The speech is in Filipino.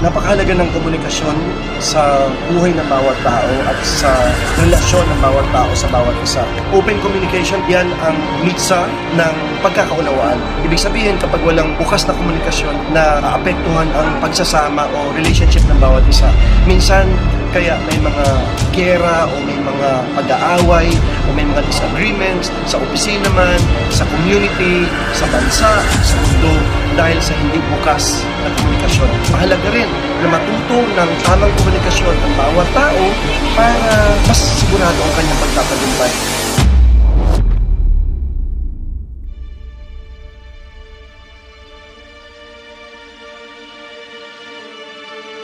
Napakahalaga ng komunikasyon sa buhay ng bawat tao at sa relasyon ng bawat tao sa bawat isa. Open communication, yan ang mitsa ng pagkakaunawaan. Ibig sabihin, kapag walang bukas na komunikasyon na aapektuhan ang pagsasama o relationship ng bawat isa, minsan kaya may mga gera o may mga pag-aaway o may mga disagreements sa opisina man, sa community, sa bansa, sa mundo dahil sa hindi bukas na komunikasyon. Mahalaga rin na matuto ng tamang komunikasyon ang bawat tao para mas sigurado ang kanyang pagtatagumpay.